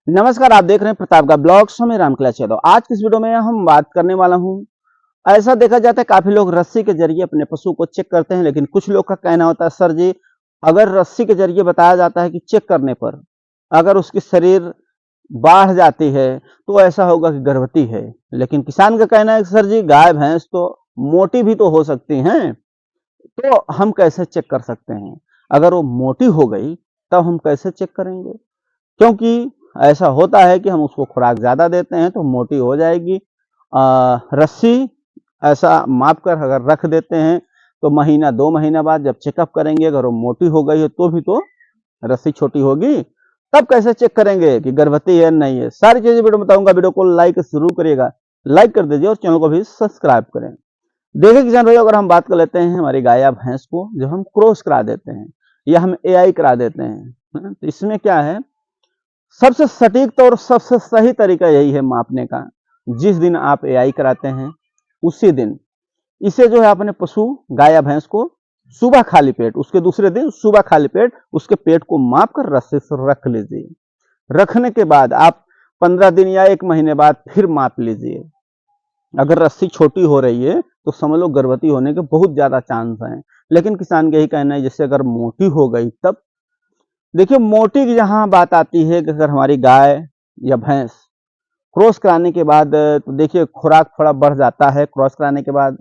नमस्कार, आप देख रहे हैं प्रताप का ब्लॉग्स में रामकला यादव। आज की इस वीडियो में हम बात करने वाला हूं। ऐसा देखा जाता है काफी लोग रस्सी के जरिए अपने पशु को चेक करते हैं, लेकिन कुछ लोग का कहना होता है सर जी, अगर रस्सी के जरिए बताया जाता है कि चेक करने पर अगर उसकी शरीर बाढ़ जाती है तो ऐसा होगा कि गर्भवती है। लेकिन किसान का कहना है कि सर जी, गाय भैंस तो मोटी भी तो हो सकती हैं, तो हम कैसे चेक कर सकते हैं? अगर वो मोटी हो गई तब हम कैसे चेक करेंगे? क्योंकि ऐसा होता है कि हम उसको खुराक ज़्यादा देते हैं तो मोटी हो जाएगी। रस्सी ऐसा माप कर अगर रख देते हैं तो महीना 2 महीना बाद जब चेकअप करेंगे, अगर वो मोटी हो गई है तो भी तो रस्सी छोटी होगी। तब कैसे चेक करेंगे कि गर्भवती है नहीं है? सारी चीजें वीडियो में बताऊंगा। वीडियो को लाइक जरूर करिएगा, लाइक कर दीजिए और चैनल को भी सब्सक्राइब करें। देखिए किसान भाई, अगर हम बात कर लेते हैं हमारी गाय या भैंस को जब हम क्रॉस करा देते हैं या हम एआई करा देते हैं, तो इसमें क्या है, सबसे सटीक तो और सबसे सही तरीका यही है मापने का। जिस दिन आप एआई कराते हैं उसी दिन इसे जो है अपने पशु गाय या भैंस को सुबह खाली पेट, उसके दूसरे दिन सुबह खाली पेट उसके पेट को माप कर रस्सी से रख लीजिए। रखने के बाद आप 15 दिन या 1 महीने बाद फिर माप लीजिए। अगर रस्सी छोटी हो रही है तो समझ लो गर्भवती होने के बहुत ज्यादा चांस हैं। लेकिन किसान का यही कहना है जैसे अगर मोटी हो गई तब। देखिए, मोटी की जहां बात आती है कि अगर हमारी गाय या भैंस क्रॉस कराने के बाद, तो देखिए खुराक थोड़ा बढ़ जाता है, क्रॉस कराने के बाद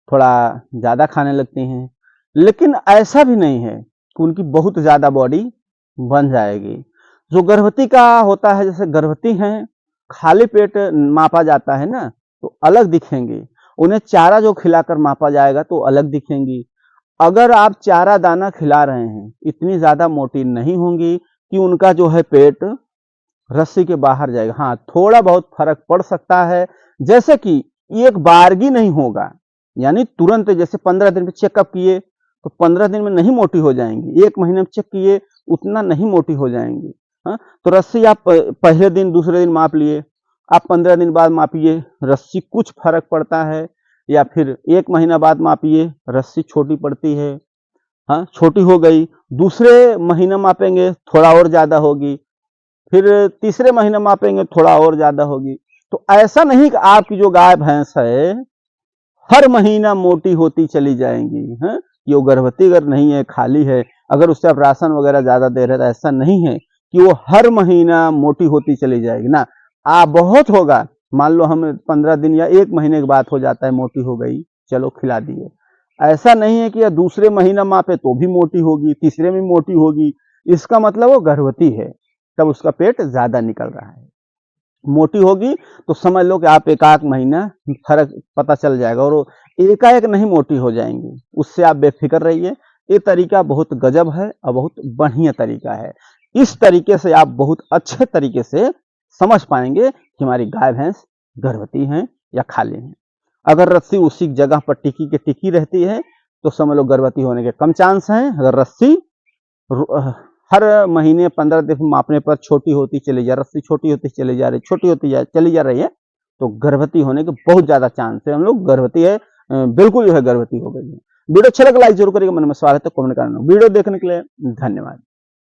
थोड़ा ज़्यादा खाने लगती हैं। लेकिन ऐसा भी नहीं है कि उनकी बहुत ज़्यादा बॉडी बन जाएगी। जो गर्भवती का होता है, जैसे गर्भवती हैं, खाली पेट मापा जाता है ना, तो अलग दिखेंगी। उन्हें चारा जो खिलाकर मापा जाएगा तो अलग दिखेंगी। अगर आप चारा दाना खिला रहे हैं, इतनी ज़्यादा मोटी नहीं होंगी कि उनका जो है पेट रस्सी के बाहर जाएगा। हाँ, थोड़ा बहुत फर्क पड़ सकता है, जैसे कि एक बारगी नहीं होगा, यानी तुरंत जैसे 15 दिन में चेकअप किए तो 15 दिन में नहीं मोटी हो जाएंगी, 1 महीने में चेक किए उतना नहीं मोटी हो जाएंगी। हाँ, तो रस्सी आप पहले दिन दूसरे दिन माप लिए, आप 15 दिन बाद मापिए, रस्सी कुछ फर्क पड़ता है, या फिर 1 महीना बाद मापिए, रस्सी छोटी पड़ती है। हाँ, छोटी हो गई, दूसरे महीना मापेंगे थोड़ा और ज्यादा होगी, फिर तीसरे महीने मापेंगे थोड़ा और ज्यादा होगी। तो ऐसा नहीं कि आपकी जो गाय भैंस है हर महीना मोटी होती चली जाएंगी। है कि वो गर्भवती अगर नहीं है, खाली है, अगर उससे आप राशन वगैरह ज्यादा दे रहे, तो ऐसा नहीं है कि वो हर महीना मोटी होती चली जाएगी ना। बहुत होगा, मान लो हम 15 दिन या 1 महीने की बात हो जाता है, मोटी हो गई, चलो खिला दिए। ऐसा नहीं है कि दूसरे महीना मापे तो भी मोटी होगी, तीसरे में मोटी होगी। इसका मतलब वो गर्भवती है, तब उसका पेट ज्यादा निकल रहा है। मोटी होगी तो समझ लो कि आप एकाक महीना फर्क पता चल जाएगा, और एकाएक नहीं मोटी हो जाएंगी। उससे आप बेफिक्र रहिए। ये तरीका बहुत गजब है और बहुत बढ़िया तरीका है। इस तरीके से आप बहुत अच्छे तरीके से समझ पाएंगे कि हमारी गाय भैंस गर्भवती हैं या खाली हैं। अगर रस्सी उसी जगह पर टिकी के टिकी रहती है तो समझ लो गर्भवती होने के कम चांस हैं। अगर रस्सी हर महीने 15 दिन मापने पर छोटी होती चली जा रस्सी छोटी होती चली जा रही, छोटी होती चली जा रही है, तो गर्भवती होने के बहुत ज्यादा चांस है। हम लोग गर्भवती है, बिल्कुल जो है गर्भवती हो गई है। वीडियो अच्छा लगा लाइक जरूर करिएगा, मन में सवाल है तो कमेंट करना। वीडियो देखने के लिए धन्यवाद।